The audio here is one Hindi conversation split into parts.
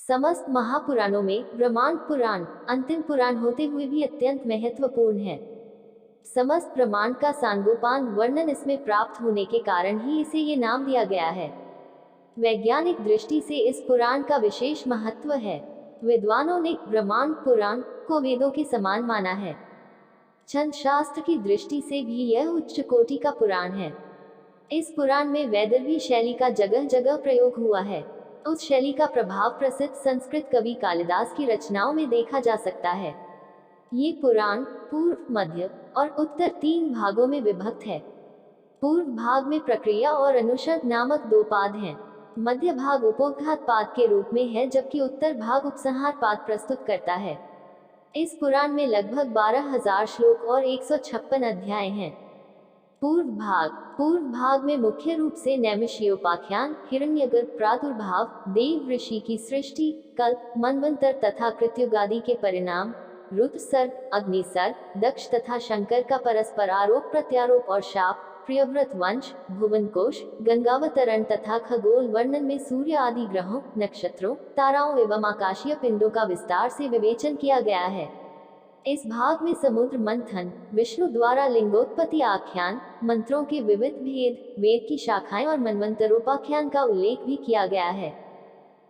समस्त महापुराणों में ब्रह्मांड पुराण अंतिम पुराण होते हुए भी अत्यंत महत्वपूर्ण है। समस्त ब्रह्मांड का सांगोपांग वर्णन इसमें प्राप्त होने के कारण ही इसे ये नाम दिया गया है। वैज्ञानिक दृष्टि से इस पुराण का विशेष महत्व है। विद्वानों ने ब्रह्मांड पुराण को वेदों के समान माना है। छंद शास्त्र की दृष्टि से भी यह उच्च कोटि का पुराण है। इस पुराण में वैदर्भी शैली का जगह जगह प्रयोग हुआ है। उस शैली का प्रभाव प्रसिद्ध संस्कृत कवि कालिदास की रचनाओं में देखा जा सकता है। ये पुराण पूर्व, मध्य और उत्तर 3 भागों में विभक्त है। पूर्व भाग में प्रक्रिया और अनुषद नामक 2 पाद हैं। मध्य भाग उपोद्घात पाद के रूप में है, जबकि उत्तर भाग उपसंहार पाद प्रस्तुत करता है। इस पुराण में लगभग 12,000 श्लोक और 156 अध्याय हैं। पूर्व भाग में मुख्य रूप से नैमिषीयोपाख्यान, हिरण्यगर्भ प्रादुर्भाव, देव ऋषि की सृष्टि, कल्प, मनवंतर तथा कृत्युगादि के परिणाम, रुद्र सर्ग, अग्नि सर्ग, दक्ष तथा शंकर का परस्पर आरोप प्रत्यारोप और शाप, प्रियव्रत वंश, भुवन कोश, गंगावतरण तथा खगोल वर्णन में सूर्य आदि ग्रहों, नक्षत्रों, ताराओं एवं आकाशीय पिंडों का विस्तार से विवेचन किया गया है। इस भाग में समुद्र मंथन, विष्णु द्वारा लिंगोत्पत्ति आख्यान, मंत्रों के विविध भेद, वेद की शाखाएं और मनवंतरोपाख्यान का उल्लेख भी किया गया है।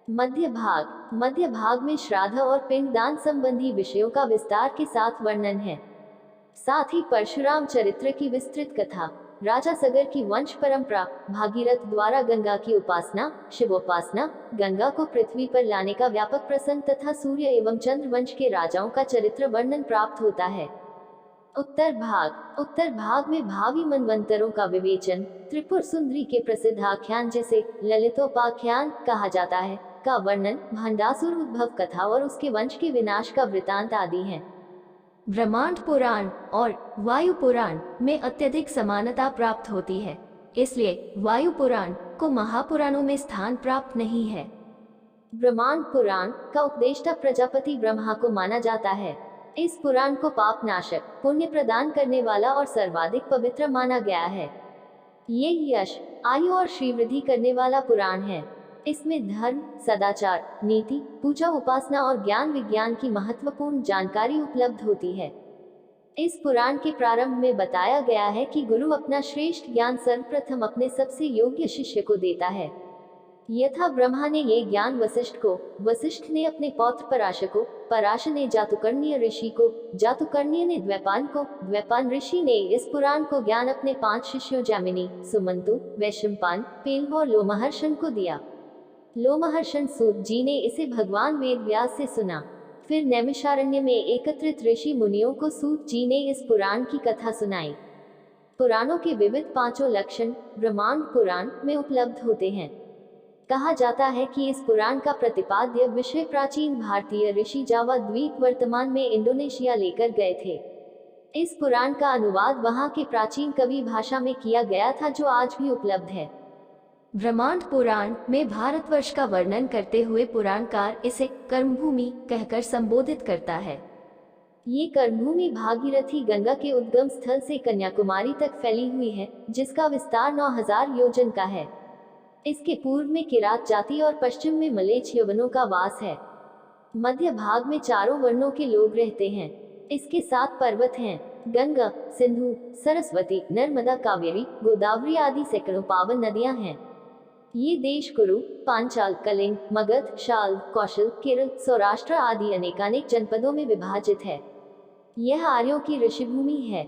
मध्य भाग में श्राद्ध और पिंडदान संबंधी विषयों का विस्तार के साथ वर्णन है। साथ ही परशुराम चरित्र की विस्तृत कथा, राजा सगर की वंश परंपरा, भागीरथ द्वारा गंगा की उपासना, शिवोपासना, गंगा को पृथ्वी पर लाने का व्यापक प्रसंग तथा सूर्य एवं चंद्र वंश के राजाओं का चरित्र वर्णन प्राप्त होता है। उत्तर भाग में भावी मनवंतरों का विवेचन, त्रिपुर सुंदरी के प्रसिद्ध आख्यान जिसे ललितोपाख्यान कहा जाता है, का वर्णन, भंडासुर उद्भव कथा और उसके वंश के विनाश का वृतांत आदि हैं। ब्रह्मांड पुराण और वायु पुराण में अत्यधिक समानता प्राप्त होती है, इसलिए वायु पुराण को महापुराणों में स्थान प्राप्त नहीं है। ब्रह्मांड पुराण का उपदेष्टा प्रजापति ब्रह्मा को माना जाता है। इस पुराण को पाप नाशक, पुण्य प्रदान करने वाला और सर्वाधिक पवित्र माना गया है। ये यश, आयु और श्रीवृद्धि करने वाला पुराण है। इसमें धर्म, सदाचार, नीति, पूजा, उपासना और ज्ञान विज्ञान की महत्वपूर्ण जानकारी उपलब्ध होती है। इस पुराण के प्रारंभ में बताया गया है कि गुरु अपना श्रेष्ठ ज्ञान सर्वप्रथम अपने सबसे योग्य शिष्य को देता है। यथा ब्रह्मा ने ये ज्ञान वशिष्ठ को, वशिष्ठ ने अपने पौत्र पराशर को, पराशर ने जातुकर्ण्य ऋषि को, जातुकर्ण्य ने द्वैपायन को, द्वैपायन ऋषि ने इस पुराण को ज्ञान अपने 5 शिष्यों जैमिनी, सुमंतु, वैशंपायन, पेलव और लोमहर्षण को दिया। लोमहर्षण सूत जी ने इसे भगवान वेद व्यास से सुना। फिर नैमिषारण्य में एकत्रित ऋषि मुनियों को सूत जी ने इस पुराण की कथा सुनाई। पुराणों के विविध 5 लक्षण ब्रह्मांड पुराण में उपलब्ध होते हैं। कहा जाता है कि इस पुराण का प्रतिपाद्य विषय प्राचीन भारतीय ऋषि जावा द्वीप वर्तमान में इंडोनेशिया लेकर गए थे। इस पुराण का अनुवाद वहां के प्राचीन कवि भाषा में किया गया था, जो आज भी उपलब्ध है। ब्रह्मांड पुराण में भारतवर्ष का वर्णन करते हुए पुराणकार इसे कर्मभूमि कहकर संबोधित करता है। ये कर्मभूमि भागीरथी गंगा के उद्गम स्थल से कन्याकुमारी तक फैली हुई है, जिसका विस्तार 9,000 योजन का है। इसके पूर्व में किरात जाति और पश्चिम में मलेच्छ यवनों का वास है। मध्य भाग में चारों वर्णों के लोग रहते हैं। इसके 7 पर्वत हैं: गंगा, सिंधु, सरस्वती, नर्मदा, कावेरी, गोदावरी आदि सैकड़ों पावन नदियां हैं। ये देश कुरु, पांचाल, कलिंग, मगध, शाल, कौशल, केरल, सौराष्ट्र आदि अनेकानेक जनपदों में विभाजित है। यह आर्यों की ऋषिभूमि है।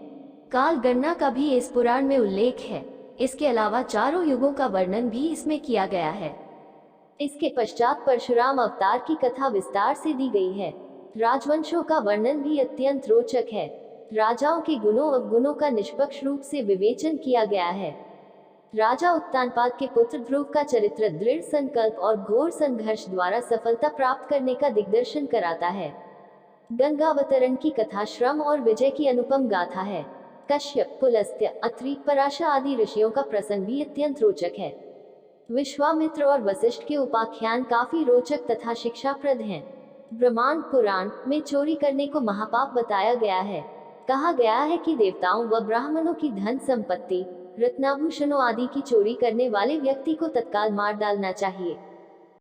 काल गणना का भी इस पुराण में उल्लेख है। इसके अलावा चारों युगों का वर्णन भी इसमें किया गया है। इसके पश्चात परशुराम अवतार की कथा विस्तार से दी गई है। राजवंशों का वर्णन भी अत्यंत रोचक है। राजाओं के गुणों अवगुणों का निष्पक्ष रूप से विवेचन किया गया है। राजा उत्तानपाद के पुत्र ध्रुव का चरित्र दृढ़ संकल्प और घोर संघर्ष द्वारा सफलता प्राप्त करने का दिग्दर्शन कराता है। गंगावतरण की कथा श्रम और विजय की अनुपम गाथा है। कश्यप, पुलस्त्य, अत्रि, पराशर आदि ऋषियों का प्रसंग भी अत्यंत रोचक है। विश्वामित्र और वशिष्ठ के उपाख्यान काफी रोचक तथा शिक्षाप्रद हैं। ब्रह्मांड पुराण में चोरी करने को महापाप बताया गया है। कहा गया है कि देवताओं व ब्राह्मणों की धन संपत्ति, रत्नाभूषणों आदि की चोरी करने वाले व्यक्ति को तत्काल मार डालना चाहिए।